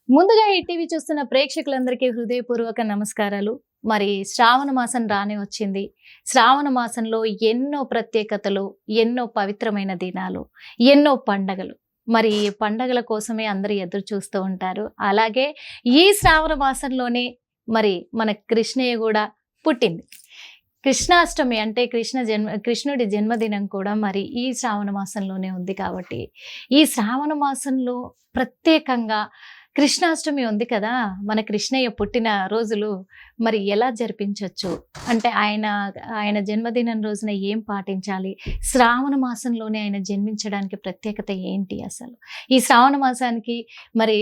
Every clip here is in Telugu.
ముందుగా ఈ టీవీ చూస్తున్న ప్రేక్షకులందరికీ హృదయపూర్వక నమస్కారాలు. మరి శ్రావణ మాసం రానే వచ్చింది. శ్రావణ మాసంలో ఎన్నో ప్రత్యేకతలు, ఎన్నో పవిత్రమైన దినాలు, ఎన్నో పండగలు. మరి ఈ పండగల కోసమే అందరూ ఎదురు చూస్తూ ఉంటారు. అలాగే ఈ శ్రావణ మాసంలోనే మరి మన కృష్ణయ్య గూడా పుట్టింది. కృష్ణాష్టమి అంటే కృష్ణుడి జన్మదినం కూడా మరి ఈ శ్రావణ మాసంలోనే ఉంది కాబట్టి, ఈ శ్రావణ మాసంలో ప్రత్యేకంగా కృష్ణాష్టమి ఉంది కదా! మన కృష్ణయ్య పుట్టిన రోజులు మరి ఎలా జరిపించొచ్చు? అంటే ఆయన జన్మదినం రోజున ఏం పాటించాలి? శ్రావణ మాసంలోనే ఆయన జన్మించడానికి ప్రత్యేకత ఏంటి అసలు? ఈ శ్రావణ మాసానికి మరి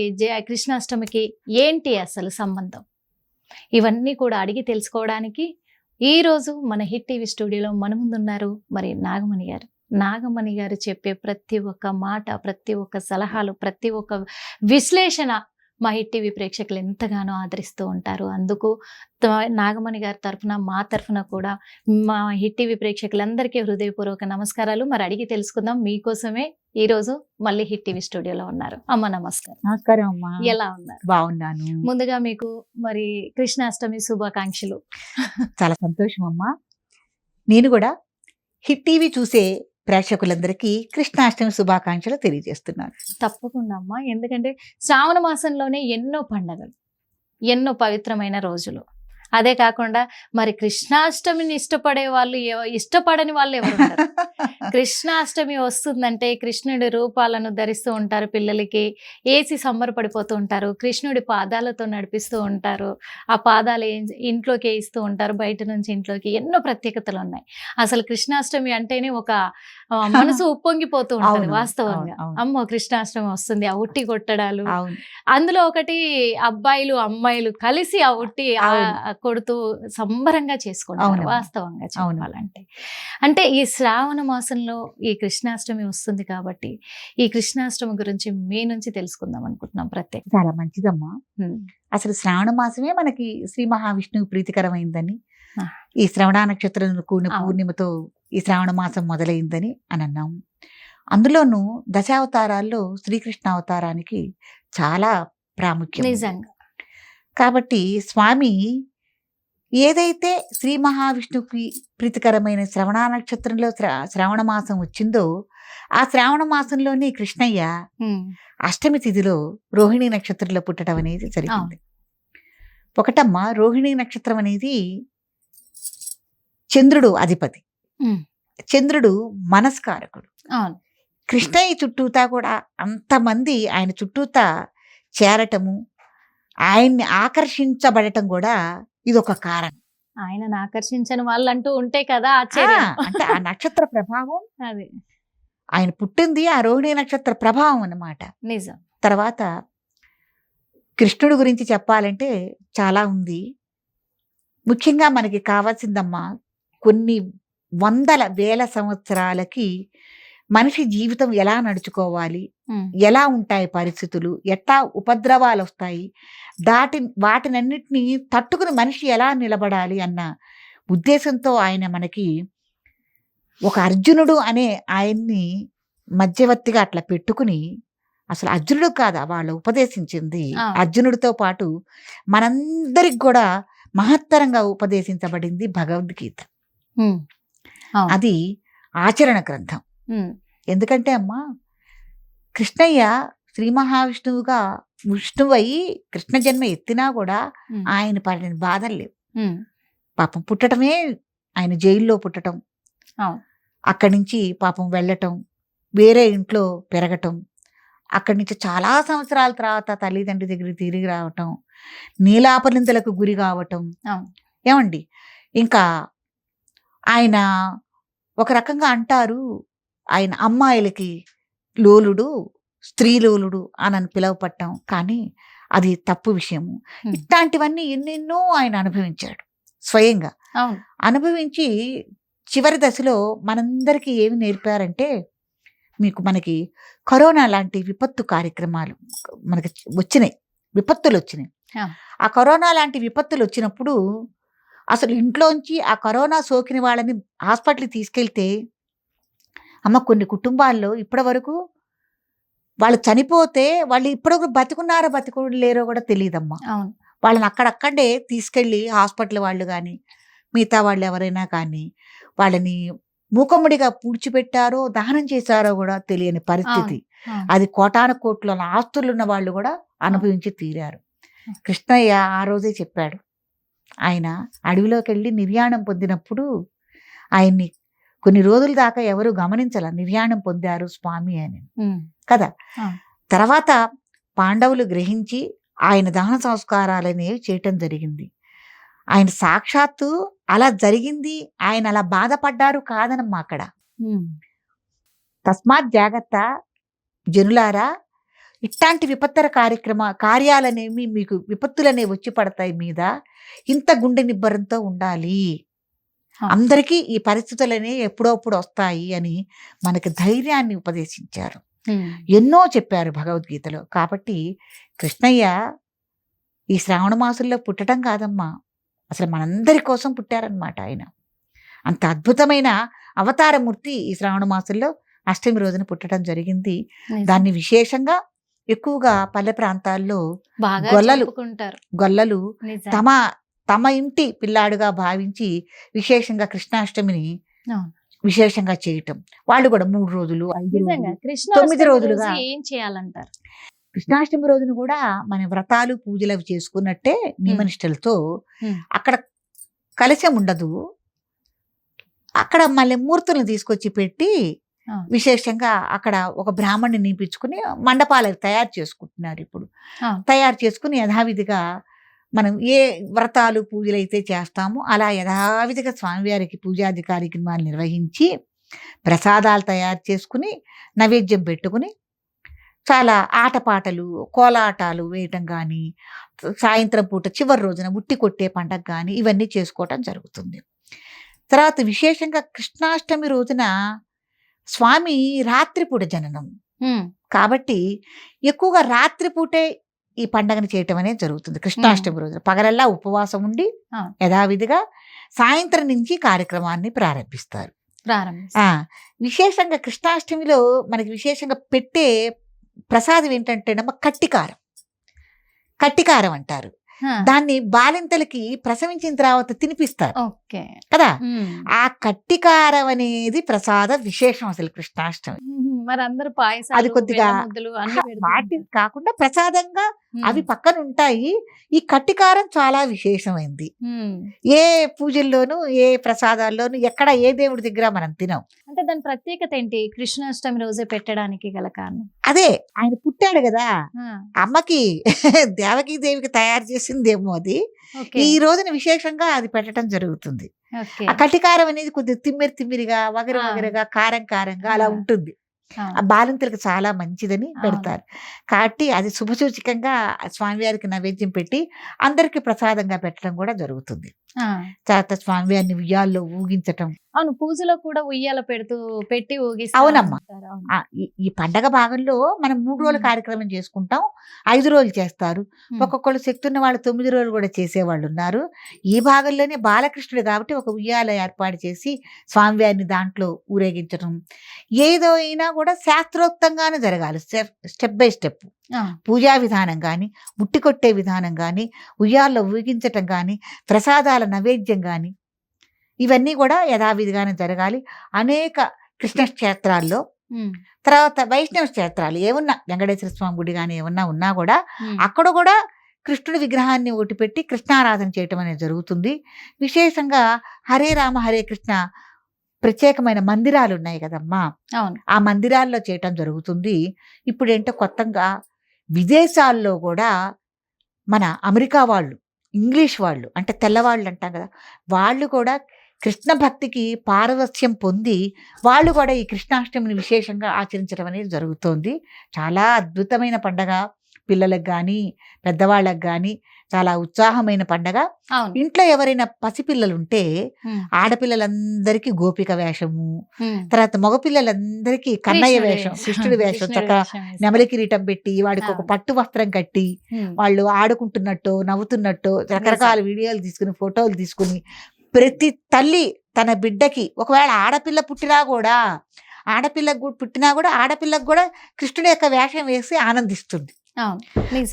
కృష్ణాష్టమికి ఏంటి అసలు సంబంధం? ఇవన్నీ కూడా అడిగి తెలుసుకోవడానికి ఈరోజు మన హిట్ టీవీ స్టూడియోలో మన ముందున్నారు మరి నాగమణి గారు. నాగమణి గారు చెప్పే ప్రతి ఒక్క మాట, ప్రతి ఒక్క సలహాలు, ప్రతి ఒక్క విశ్లేషణ మా హిట్ టీవీ ప్రేక్షకులు ఎంతగానో ఆదరిస్తూ ఉంటారు. అందుకు నాగమణి గారి తరఫున, మా తరఫున కూడా మా హిట్ టీవీ ప్రేక్షకులందరికీ హృదయపూర్వక నమస్కారాలు. మరి అడిగి తెలుసుకుందాం. మీకోసమే ఈరోజు మళ్ళీ హిట్ టీవీ స్టూడియోలో ఉన్నారు. అమ్మ నమస్కారం. నమస్కారం అమ్మా. ఎలా ఉన్నారు? బాగున్నాను. ముందుగా మీకు మరి కృష్ణాష్టమి శుభాకాంక్షలు. చాలా సంతోషం అమ్మా. నేను కూడా హిట్ టీవీ చూసే ప్రేక్షకులందరికీ కృష్ణాష్టమి శుభాకాంక్షలు తెలియజేస్తున్నాను. తప్పకుండా అమ్మా. ఎందుకంటే శ్రావణ మాసంలోనే ఎన్నో పండగలు, ఎన్నో పవిత్రమైన రోజులు. అదే కాకుండా మరి కృష్ణాష్టమిని ఇష్టపడే వాళ్ళు ఇష్టపడని వాళ్ళు ఎవరు ఉండరు. కృష్ణాష్టమి వస్తుందంటే కృష్ణుడి రూపాలను ధరిస్తూ ఉంటారు. పిల్లలకి ఏసి సంబరపడిపోతూ ఉంటారు. కృష్ణుడి పాదాలతో నడిపిస్తూ ఉంటారు. ఆ పాదాలు ఇంట్లోకి వేయిస్తూ ఉంటారు, బయట నుంచి ఇంట్లోకి. ఎన్నో ప్రత్యేకతలు ఉన్నాయి. అసలు కృష్ణాష్టమి అంటేనే ఒక మనసు ఉప్పొంగిపోతూ ఉంటుంది వాస్తవంగా. అమ్మో కృష్ణాష్టమి వస్తుంది, ఆ ఉట్టి కొట్టడాలు. అందులో ఒకటి అబ్బాయిలు అమ్మాయిలు కలిసి ఆ ఉట్టి కొడుతూ సంబరంగా చేసుకుంటారు వాస్తవంగా చెప్పాలంటే. అంటే ఈ శ్రావణ మాసంలో ఈ కృష్ణాష్టమి వస్తుంది కాబట్టి ఈ కృష్ణాష్టమి గురించి మీ నుంచి తెలుసుకుందాం అనుకుంటున్నాం. ప్రత్యేక చాలా మంచిదమ్మా. అసలు శ్రావణ మాసమే మనకి శ్రీ మహావిష్ణువు ప్రీతికరమైందని, ఈ శ్రవణ నక్షత్రం కూడిన పూర్ణిమతో ఈ శ్రావణ మాసం మొదలైందని అని అన్నాము. అందులోనూ దశావతారాల్లో శ్రీకృష్ణ అవతారానికి చాలా ప్రాముఖ్యం నిజంగా. కాబట్టి స్వామి ఏదైతే శ్రీ మహావిష్ణువుకి ప్రీతికరమైన శ్రవణ నక్షత్రంలో శ్రావణ మాసం వచ్చిందో, ఆ శ్రావణ మాసంలోనే కృష్ణయ్య అష్టమి తిథిలో రోహిణి నక్షత్రంలో పుట్టడం అనేది జరిగింది. ఒకటమ్మా, రోహిణి నక్షత్రం అనేది చంద్రుడు అధిపతి. చంద్రుడు మనస్కారకుడు. కృష్ణయ్య చుట్టూతా కూడా అంతమంది ఆయన చుట్టూతా చేరటము, ఆయన్ని ఆకర్షించబడటం కూడా ఇదొక కారణం. ఆయనను ఆకర్షించని వాళ్ళు అంటూ ఉంటే కదా అంటే ఆ నక్షత్ర ప్రభావం. అది ఆయన పుట్టింది ఆ రోహిణి నక్షత్ర ప్రభావం అన్నమాట. నిజం. తర్వాత కృష్ణుడి గురించి చెప్పాలంటే చాలా ఉంది. ముఖ్యంగా మనకి కావాల్సిందమ్మా, కొన్ని వందల వేల సంవత్సరాలకి మనిషి జీవితం ఎలా నడుచుకోవాలి, ఎలా ఉంటాయి పరిస్థితులు, ఎట్లా ఉపద్రవాలు వస్తాయి, వాటినన్నిటినీ తట్టుకుని మనిషి ఎలా నిలబడాలి అన్న ఉద్దేశంతో ఆయన మనకి ఒక అర్జునుడు అనే ఆయన్ని మధ్యవర్తిగా అట్లా పెట్టుకుని, అసలు అర్జునుడు కాదా వాళ్ళు ఉపదేశించింది, అర్జునుడితో పాటు మనందరికి కూడా మహత్తరంగా ఉపదేశించబడింది భగవద్గీత. అది ఆచరణ గ్రంథం. ఎందుకంటే అమ్మా, కృష్ణయ్య శ్రీ మహావిష్ణువుగా విష్ణువయ్యి కృష్ణ జన్మ ఎత్తినా కూడా ఆయన పడిన బాధలు లేవు. పాపం పుట్టటమే, ఆయన జైల్లో పుట్టటం, అక్కడి నుంచి పాపం వెళ్ళటం, వేరే ఇంట్లో పెరగటం, అక్కడి నుంచి చాలా సంవత్సరాల తర్వాత తల్లిదండ్రి దగ్గరికి తిరిగి రావటం, నీలాపనిందలకు గురి కావటం. ఏమండి, ఇంకా ఆయన ఒక రకంగా అంటారు, ఆయన అమ్మాయిలకి లోలుడు, స్త్రీలోలుడు అని పిలువపట్టం. కానీ అది తప్పు విషయము. ఇట్లాంటివన్నీ ఎన్నెన్నో ఆయన అనుభవించాడు స్వయంగా. అనుభవించి చివరి దశలో మనందరికీ ఏమి నేర్పారంటే, మనకి కరోనా లాంటి విపత్తు కార్యక్రమాలు మనకి వచ్చినాయి, విపత్తులు వచ్చినాయి. ఆ కరోనా లాంటి విపత్తులు వచ్చినప్పుడు అసలు ఇంట్లోంచి ఆ కరోనా సోకిన వాళ్ళని హాస్పిటల్కి తీసుకెళ్తే, అమ్మ కొన్ని కుటుంబాల్లో ఇప్పటి వరకు వాళ్ళు చనిపోతే వాళ్ళు ఇప్పుడు బతికున్నారో లేరో కూడా తెలియదమ్మా. అవును. వాళ్ళని అక్కడక్కడే తీసుకెళ్ళి హాస్పిటల్ వాళ్ళు కానీ మిగతా వాళ్ళు ఎవరైనా కానీ వాళ్ళని మూకమ్మడిగా పూడ్చిపెట్టారో దహనం చేశారో కూడా తెలియని పరిస్థితి. అవును. అది కోటాను కోట్ల ఆస్తులు ఉన్న వాళ్ళు కూడా అనుభవించి తీరారు. కృష్ణయ్య ఆ రోజే చెప్పాడు, ఆయన అడవిలోకి వెళ్ళి నిర్యాణం పొందినప్పుడు ఆయన్ని కొన్ని రోజుల దాకా ఎవరు గమనించాల, నిర్యాణం పొందారు స్వామి అని కదా. తర్వాత పాండవులు గ్రహించి ఆయన దహన సంస్కారాలు అనేవి చేయటం జరిగింది. ఆయన సాక్షాత్తు అలా జరిగింది, ఆయన అలా బాధపడ్డారు కాదనమ్మా అక్కడ. తస్మాత్ జాగ్రత్త జనులారా, ఇట్లాంటి విపత్తర కార్యాలనేవి మీకు విపత్తులనే వచ్చి పడతాయి మీద, ఇంత గుండె నిబ్బరంతో ఉండాలి, అందరికీ ఈ పరిస్థితులనే ఎప్పుడప్పుడు వస్తాయి అని మనకి ధైర్యాన్ని ఉపదేశించారు. ఎన్నో చెప్పారు భగవద్గీతలో. కాబట్టి కృష్ణయ్య ఈ శ్రావణ మాసంలో పుట్టడం కాదమ్మా, అసలు మనందరి కోసం పుట్టారనమాట. ఆయన అంత అద్భుతమైన అవతారమూర్తి ఈ శ్రావణ మాసంలో అష్టమి రోజున పుట్టడం జరిగింది. దాన్ని విశేషంగా ఎక్కువగా పల్లె ప్రాంతాల్లో గొల్లలు తమ ఇంటి పిల్లాడుగా భావించి విశేషంగా కృష్ణాష్టమిని విశేషంగా చేయటం. వాళ్ళు కూడా 3 రోజులు 5 రోజులు 9 రోజులుగా ఏం చేయాలంటారు? కృష్ణాష్టమి రోజున కూడా మన వ్రతాలు పూజలు అవి చేసుకున్నట్టే నియమనిష్టలతో. అక్కడ కలశం ఉండదు, అక్కడ మళ్ళీ మూర్తులను తీసుకొచ్చి పెట్టి విశేషంగా అక్కడ ఒక బ్రాహ్మణ్ణి నియమించుకుని మండపాలు తయారు చేసుకుంటున్నారు. ఇప్పుడు తయారు చేసుకుని యథావిధిగా మనం ఏ వ్రతాలు పూజలు అయితే చేస్తామో అలా యథావిధిగా స్వామివారికి పూజాది కార్యక్రమాలు నిర్వహించి ప్రసాదాలు తయారు చేసుకుని నైవేద్యం పెట్టుకుని చాలా ఆటపాటలు కోలాటాలు వేయటం కానీ, సాయంత్రం పూట చివరి రోజున ఉట్టి కొట్టే పండగ కానీ ఇవన్నీ చేసుకోవటం జరుగుతుంది. తర్వాత విశేషంగా కృష్ణాష్టమి రోజున స్వామి రాత్రిపూట జననం కాబట్టి ఎక్కువగా రాత్రిపూటే ఈ పండగను చేయటం అనేది జరుగుతుంది. కృష్ణాష్టమి రోజున పగలల్లా ఉపవాసం ఉండి యథావిధిగా సాయంత్రం నుంచి కార్యక్రమాన్ని ప్రారంభిస్తారు. విశేషంగా కృష్ణాష్టమిలో మనకి విశేషంగా పెట్టే ప్రసాదం ఏంటంటే కట్టికారం అంటారు. దాన్ని బాలింతలకి ప్రసవించిన తర్వాత తినిపిస్తారు కదా. ఆ కట్టికారం అనేది ప్రసాద విశేషం అసలు కృష్ణాష్టమి. మరి అందరూ పాయసం అది కొద్దిగా వాటి కాకుండా ప్రసాదంగా అవి పక్కన ఉంటాయి. ఈ కట్టికారం చాలా విశేషమైంది. ఏ పూజల్లోనూ ఏ ప్రసాదాల్లోనూ ఎక్కడ ఏ దేవుడి దగ్గర మనం తినం. అంటే దాని ప్రత్యేకత ఏంటి? కృష్ణాష్టమి రోజే పెట్టడానికి గల కారణం అదే, ఆయన పుట్టాడు కదా, అమ్మకి దేవకీ దేవికి తయారు చేసిందేమో అది. ఈ రోజున విశేషంగా అది పెట్టడం జరుగుతుంది. ఆ కట్టికారం అనేది కొద్దిగా తిమ్మిరిగా వగరగా కారంగా అలా ఉంటుంది. ఆ బాలింతలకు చాలా మంచిదని పెడతారు. కాబట్టి అది శుభసూచకంగా స్వామివారికి నైవేద్యం పెట్టి అందరికి ప్రసాదంగా పెట్టడం కూడా జరుగుతుంది. తర్వాత స్వామివారిని ఉయ్యాల్లో ఊగించటం. అవును, పూజలో కూడా ఉయ్యాల పెట్టి ఊగిస్తారు. అవునమ్మా. ఈ పండగ భాగంలో మనం 3 రోజుల కార్యక్రమం చేసుకుంటాం, 5 రోజులు చేస్తారు. ఒక్కొక్కళ్ళు శక్తి ఉన్న వాళ్ళు 9 రోజులు కూడా చేసేవాళ్ళు ఉన్నారు. ఈ భాగంలోనే బాలకృష్ణుడు కాబట్టి ఒక ఉయ్యాల ఏర్పాటు చేసి స్వామివారిని దాంట్లో ఊరేగించడం. ఏదైనా కూడా శాస్త్రోక్తంగానే జరగాలి, స్టెప్ బై స్టెప్. పూజా విధానం కానీ, ఉట్టి కొట్టే విధానం కానీ, ఉయ్యాల్లో ఊగించటం కానీ, ప్రసాదాల నైవేద్యం కానీ ఇవన్నీ కూడా యథావిధిగానే జరగాలి. అనేక కృష్ణ క్షేత్రాల్లో, తర్వాత వైష్ణవ క్షేత్రాలు ఏమున్నా, వెంకటేశ్వర స్వామి గుడి కానీ ఏమన్నా ఉన్నా కూడా అక్కడ కూడా కృష్ణుడి విగ్రహాన్ని ఒకటి పెట్టి కృష్ణారాధన చేయటం అనేది జరుగుతుంది. విశేషంగా హరే రామ హరే కృష్ణ ప్రత్యేకమైన మందిరాలు ఉన్నాయి కదమ్మా, ఆ మందిరాల్లో చేయటం జరుగుతుంది. ఇప్పుడు ఏంటో కొత్తగా విదేశాల్లో కూడా మన అమెరికా వాళ్ళు, ఇంగ్లీష్ వాళ్ళు అంటే తెల్లవాళ్ళు అంటాం కదా, వాళ్ళు కూడా కృష్ణ భక్తికి పారవస్యం పొంది వాళ్ళు కూడా ఈ కృష్ణాష్టమిని విశేషంగా ఆచరించడం అనేది జరుగుతోంది. చాలా అద్భుతమైన పండగ, పిల్లలకు కానీ పెద్దవాళ్ళకి కానీ చాలా ఉత్సాహమైన పండగ. ఇంట్లో ఎవరైనా పసిపిల్లలు ఉంటే ఆడపిల్లలందరికీ గోపిక వేషము, తర్వాత మగపిల్లలందరికీ కన్నయ్య వేషం, కృష్ణుడి వేషం, చక్కగా నెమలి కిరీటం పెట్టి వాడికి ఒక పట్టు వస్త్రం కట్టి వాళ్ళు ఆడుకుంటున్నట్టు నవ్వుతున్నట్టు రకరకాల వీడియోలు తీసుకుని ఫోటోలు తీసుకుని ప్రతి తల్లి తన బిడ్డకి, ఒకవేళ ఆడపిల్ల పుట్టినా కూడా ఆడపిల్లకు పుట్టినా కూడా ఆడపిల్లకు కూడా కృష్ణుడి యొక్క వేషం వేసి ఆనందిస్తుంది. అవును నిజం.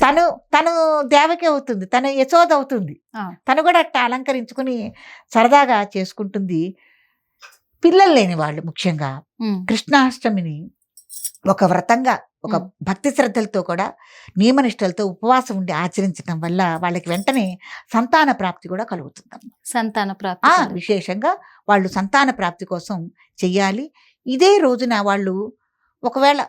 తను దేవకి అవుతుంది, తను యశోద అవుతుంది. అవును. తను కూడా అట్లా అలంకరించుకుని సరదాగా చేసుకుంటుంది. పిల్లలు లేని వాళ్ళు ముఖ్యంగా ఉమ్, కృష్ణాష్టమిని ఒక వ్రతంగా, ఒక భక్తి శ్రద్ధలతో కూడా నియమనిష్టలతో ఉపవాసం ఉండి ఆచరించడం వల్ల వాళ్ళకి వెంటనే సంతాన ప్రాప్తి కూడా కలుగుతుంది. సంతాన ప్రాప్తి కలుగుతుంది. విశేషంగా వాళ్ళు సంతాన ప్రాప్తి కోసం చెయ్యాలి. ఇదే రోజున వాళ్ళు ఒకవేళ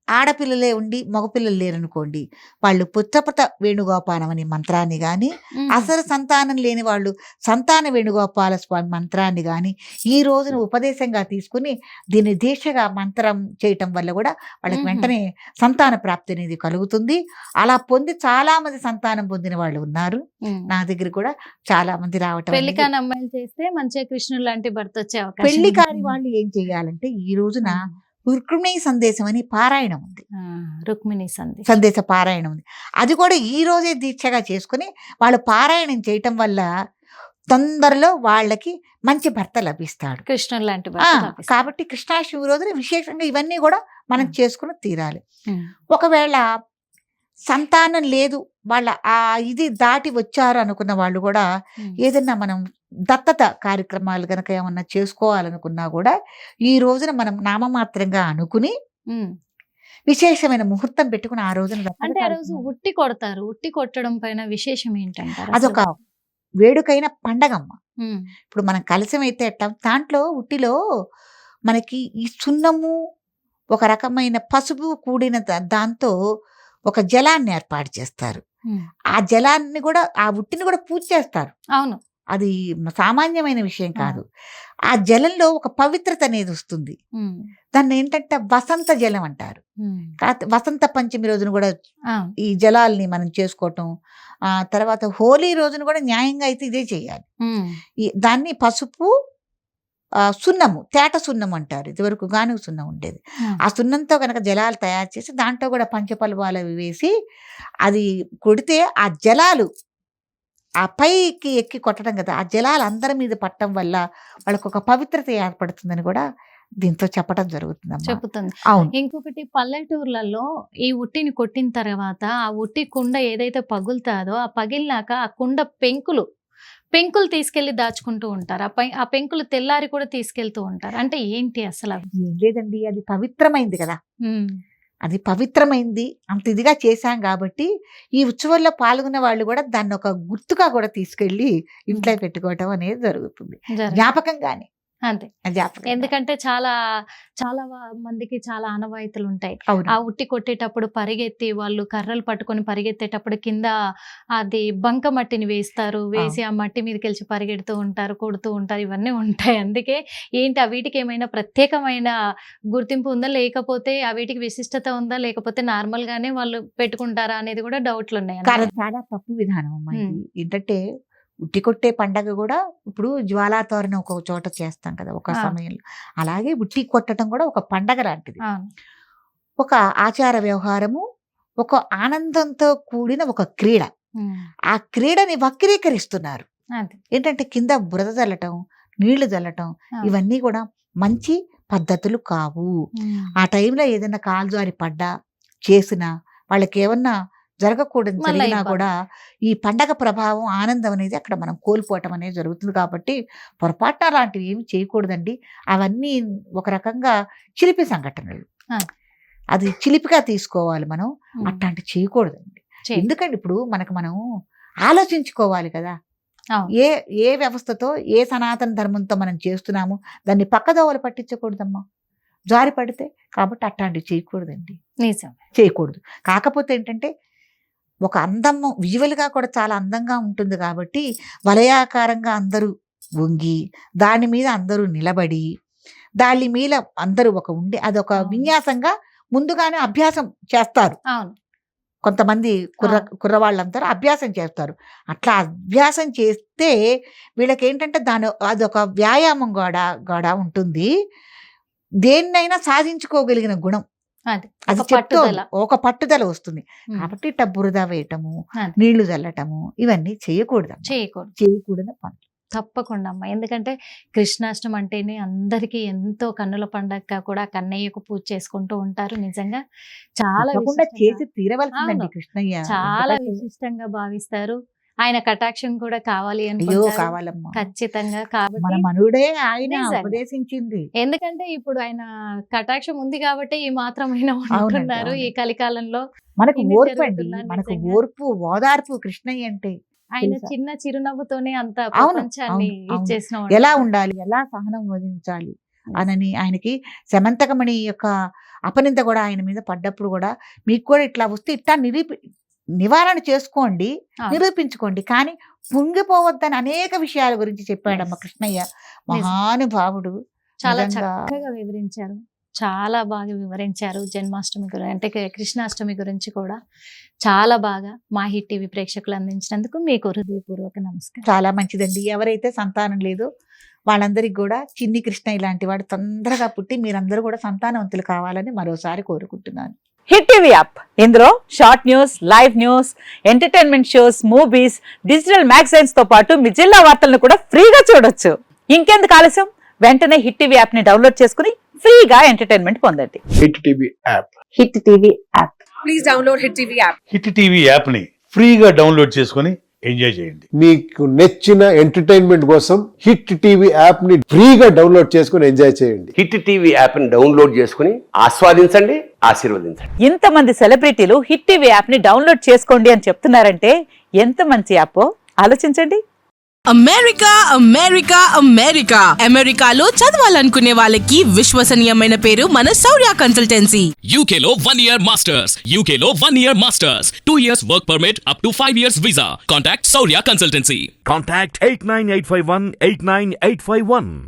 ఆడపిల్లలే ఉండి మగపిల్లలు లేరనుకోండి, వాళ్ళు పుచ్చపత వేణుగోపాలం అనే మంత్రాన్ని కానీ, ఉమ్, అసలు సంతానం లేని వాళ్ళు సంతాన వేణుగోపాల స్వామి మంత్రాన్ని కానీ ఈ రోజున ఉపదేశంగా తీసుకుని దీన్ని దీక్షగా మంత్రం చేయటం వల్ల కూడా వాళ్ళకి మ్మ్. వెంటనే సంతాన ప్రాప్తి అనేది కలుగుతుంది. అలా పొంది చాలా మంది సంతానం పొందిన వాళ్ళు ఉన్నారు. ఉమ్. నా దగ్గర కూడా చాలా మంది రావటం పెళ్లి అనేది. కాని అమ్మాయిలు చేస్తే మంచిగా కృష్ణుడు లాంటి భర్త వచ్చే అవకాశం పెళ్లి ఉంది. కాని వాళ్ళు ఏం చేయాలంటే ఈ రోజున రుక్మిణీ సందేశం అని పారాయణం ఉంది, ఆ, రుక్మిణి సంధి. సందేశ పారాయణం ఉంది. అది కూడా ఈ రోజే దీక్షగా చేసుకుని వాళ్ళు పారాయణం చేయటం వల్ల తొందరలో వాళ్ళకి మంచి భర్త లభిస్తాడు. కృష్ణుడు లాంటి ఆ, భర్త లభిస్తాడు. కాబట్టి కృష్ణాష్టమి రోజున విశేషంగా ఇవన్నీ కూడా మనం చేసుకుని తీరాలి. ఉమ్, ఒకవేళ సంతానం లేదు, వాళ్ళ ఆ ఇది దాటి వచ్చారు అనుకున్న వాళ్ళు కూడా ఉమ్. ఏదన్నా మనం దత్తత కార్యక్రమాలు గనక ఏమన్నా చేసుకోవాలనుకున్నా కూడా ఈ రోజున మనం నామమాత్రంగా అనుకుని ఉమ్. విశేషమైన ముహూర్తం పెట్టుకుని ఆ రోజున దత్తత అంటే ఆ రోజు కార్యక్రమాలు. ఉట్టి కొడతారు. ఉట్టి కొట్టడం పైన విశేషం ఏంటంటారు అదొక అసలు? వేడుకైన పండగమ్మ. ఉమ్, ఇప్పుడు మనం కలశం అయితే ఎట్లా, దాంట్లో ఉట్టిలో మనకి ఈ సున్నము ఒక రకమైన పసుపు కూడిన దాంతో ఒక జలాన్ని ఏర్పాటు చేస్తారు. ఉమ్. ఆ జలాన్ని కూడా ఆ ఉట్టిని కూడా పూజ చేస్తారు. అవును. అది సామాన్యమైన విషయం ఆ. కాదు. ఆ జలంలో ఒక పవిత్రత అనేది వస్తుంది. ఉమ్, దాన్ని ఏంటంటే వసంత జలం అంటారు. ఉమ్. వసంత పంచమి రోజున కూడా అవును. ఈ జలాల్ని మనం చేసుకోవటం. ఆ తర్వాత హోలీ రోజున కూడా న్యాయంగా అయితే ఇదే చేయాలి. ఉమ్, దాన్ని పసుపు సున్నము, తేట సున్నం అంటారు. ఇదివరకు గానుగ సున్నం ఉండేది. ఉమ్. ఆ సున్నంతో కనుక జలాలు తయారు చేసి దాంట్లో కూడా పంచపల్వాలు అవి వేసి అది కొడితే ఆ జలాలు ఆ పైకి ఎక్కి కొట్టడం కదా, ఆ జలాలు అందరి మీద పట్టడం వల్ల వాళ్ళకు ఒక పవిత్రత ఏర్పడుతుందని కూడా దీంతో చెప్పడం జరుగుతుందమ్మా. చెప్తుంది. అవును. ఇంకొకటి పల్లెటూర్లలో ఈ ఉట్టిని కొట్టిన తర్వాత ఆ ఉట్టి కుండ ఏదైతే పగులుతాదో ఆ పగిలినాక ఆ కుండ పెంకులు తీసుకెళ్లి దాచుకుంటూ ఉంటారు. ఆ పెంకులు తెల్లారి కూడా తీసుకెళ్తూ ఉంటారు. అంటే ఏంటి అసలు అవి? ఏం లేదండి, అది పవిత్రమైంది కదా, ఉమ్, అది పవిత్రమైంది. అంత ఇదిగా చేశాం కాబట్టి ఈ ఉత్సవంలో పాల్గొన్న వాళ్ళు కూడా దాన్ని ఒక గుర్తుగా కూడా తీసుకెళ్ళి ఇంట్లో పెట్టుకోవటం అనేది జరుగుతుంది. జరగదు. జ్ఞాపకంగానే, అంతే. జ్ఞాపకం. ఎందుకంటే చాలా చాలా మందికి చాలా ఆనవాయితీలు ఉంటాయి. అవును. ఆ ఉట్టి కొట్టేటప్పుడు పరిగెత్తి వాళ్ళు కర్రలు పట్టుకొని పరిగెత్తేటప్పుడు కింద అది బంక మట్టిని వేస్తారు. వేసి ఆ మట్టి మీదకి వెళ్ళి పరిగెడుతూ ఉంటారు, కొడుతూ ఉంటారు. ఇవన్నీ ఉంటాయి. అందుకే ఏంటి ఆ వీటికి ఏమైనా ప్రత్యేకమైన గుర్తింపు ఉందా, లేకపోతే ఆ వీటికి విశిష్టత ఉందా, లేకపోతే నార్మల్ గానే వాళ్ళు పెట్టుకుంటారా అనేది కూడా డౌట్లు ఉన్నాయి. కానీ చాలా తప్పు విధానం అమ్మా ఇది. ఉమ్. ఏంటంటే ఉట్టి కొట్టే పండగ కూడా ఇప్పుడు జ్వాలాతోరణం ఒక చోట చేస్తాం కదా ఒక ఆ. సమయంలో, అలాగే ఉట్టి కొట్టడం కూడా ఒక పండగ లాంటిది. అవును. ఒక ఆచార వ్యవహారము, ఒక ఆనందంతో కూడిన ఒక క్రీడ. ఉమ్, ఆ క్రీడని వక్రీకరిస్తున్నారు. అంతే. ఏంటంటే కింద బురద చల్లటం, నీళ్లు చల్లటం, ఆ. ఇవన్నీ కూడా మంచి పద్ధతులు కావు. ఉమ్, ఆ టైంలో ఏదైనా కాలు జారి పడ్డా చేసినా వాళ్ళకి ఏమన్నా జరగకూడదు మళ్ళా జరిగినా ఇబ్బంది. కూడా ఈ పండగ ప్రభావం, ఆనందం అనేది అక్కడ మనం కోల్పోవటం అనేది జరుగుతుంది. కాబట్టి పొరపాటున అలాంటివి ఏమి చేయకూడదండి. అవన్నీ ఒక రకంగా చిలిపి సంఘటనలు. ఆ. అది చిలిపిగా తీసుకోవాలి మనం. ఉమ్. అట్లాంటి చేయకూడదండి. చేయి. ఎందుకంటే ఇప్పుడు మనం ఆలోచించుకోవాలి కదా, అవును. ఏ వ్యవస్థతో, ఏ సనాతన ధర్మంతో మనం చేస్తున్నాము, దాన్ని పక్కదోవలు పట్టించకూడదమ్మా, జారి పడితే. కాబట్టి అట్లాంటివి చేయకూడదండి, నిజం. చేయకూడదు. కాకపోతే ఏంటంటే ఒక అందము విజువల్గా కూడా చాలా అందంగా ఉంటుంది కాబట్టి వలయాకారంగా అందరూ వంగి దాని మీద అందరూ నిలబడి దాని మీద అందరూ ఒక ఉండి అదొక అవును. విన్యాసంగా ముందుగానే అభ్యాసం చేస్తారు. అవును. కొంతమంది కుర్రవాళ్ళందరూ అభ్యాసం చేస్తారు. అట్లా అభ్యాసం చేస్తే వీళ్ళకి ఏంటంటే అదొక వ్యాయామం కూడా ఉంటుంది. దేన్నైనా సాధించుకోగలిగిన గుణం అది అది ఒక పట్టుదల. ఒక పట్టుదల వస్తుంది. ఉమ్, కాబట్టి ఇట్లా బురద వేయటము, అది. నీళ్లు చల్లటము ఇవన్నీ చేయకూడదు, చేయకూడదు. చేయకూడని పనులు. తప్పకుండా అమ్మ. ఎందుకంటే కృష్ణాష్టమి అంటేనే అందరికీ ఎంతో కన్నుల పండగగా కూడా కన్నయ్యకు పూజ చేసుకుంటూ ఉంటారు. నిజంగా చాలా తప్పకుండా విశిష్టంగా, చేసి తీరవలసిందండి అవును, కృష్ణయ్య. చాలా ఎందుకంటే విశిష్టంగా భావిస్తారు. ఆయన కటాక్షం కూడా కావాలి అయ్యో అనుకుంటారు కావాలమ్మా, ఖచ్చితంగా. మన కాబట్టి మనుడే ఆయన నిజంగా. ఉపదేశించింది. ఎందుకంటే ఇప్పుడు ఆయన కటాక్షం ఉంది కాబట్టి ఈ మాత్రమైనా అవునండి, ఉంటున్నారు ఈ అవునండి. కలికాలంలో. మనకు ఇన్ని ఓర్పు అండి, జరుగుతున్నా మనకు నిజంగా ఓర్పు ఓదార్పు కృష్ణయ్య అంటే ఆయన తెలుసా? చిన్న చిరునవ్వుతోనే అంత అవును, ప్రపంచాన్ని అవును, అవును. ఇచ్చేసిన ఎలా వాడు. ఉండాలి, ఎలా సహనం వహించాలి అనని ఆయనకి శమంతకమణి యొక్క అపనింద కూడా ఆయన మీద పడ్డప్పుడు కూడా, మీకు కూడా ఇట్లా వస్తే ఇట్లా నివారణ చేసుకోండి, అవును. నిరూపించుకోండి, కానీ పొంగిపోవద్దని అనేక విషయాల గురించి చెప్పాడమ్మ Yes. కృష్ణయ్య. నిజం. మహానుభావుడు చాలా నిజంగా. చక్కగా వివరించారు. చాలా బాగా వివరించారు. జన్మాష్టమి గురించి అంటే కృష్ణాష్టమి గురించి కూడా చాలా బాగా మా హిట్ టీవీ ప్రేక్షకులు అందించినందుకు మీకు హృదయపూర్వక నమస్కారం. చాలా మంచిదండి. ఎవరైతే సంతానం లేదో వాళ్ళందరికి కూడా చిన్ని కృష్ణయ్య లాంటి వాడు తొందరగా పుట్టి మీరందరూ కూడా సంతానవంతులు కావాలని మరోసారి కోరుకుంటున్నాను. హిట్ టీవీ యాప్, ఇందులో short news, live news, entertainment shows, movies, digital magazines తో పాటు మీ జిల్లా వార్తలను కూడా ఫ్రీగా చూడొచ్చు. ఇంకెందుకు ఆలస్యం, వెంటనే హిట్ టీవీ యాప్ ని డౌన్లోడ్ చేసుకుని ఫ్రీగా ఎంటర్టైన్మెంట్ పొందండి. Hit TV app. Hit TV app. Please download Hit TV app. Hit TV యాప్ని ఫ్రీగా డౌన్లోడ్ చేసుకొని ఎంజాయ్ చేయండి. మీకు నచ్చిన ఎంటర్టైన్మెంట్ కోసం హిట్ టీవీ యాప్ ని ఫ్రీగా డౌన్లోడ్ చేసుకుని ఎంజాయ్ చేయండి. హిట్ టీవీ యాప్ని డౌన్లోడ్ చేసుకుని ఆస్వాదించండి, ఆశీర్వదించండి. ఇంతమంది సెలబ్రిటీలు హిట్ టీవీ యాప్ ని డౌన్లోడ్ చేసుకోండి అని చెప్తున్నారంటే ఎంత మంచి యాప్ ఆలోచించండి. అమెరికా అమెరికా అమెరికా అమెరికాలో చదవాలనుకునే వాళ్ళకి విశ్వసనీయమైన పేరు మన శౌర్య consultancy. UK Law 1 Year Masters. UK Law 1 Year Masters. 2 years work permit up to 5 years visa. Contact Saurya Consultancy. Contact 89851 89851.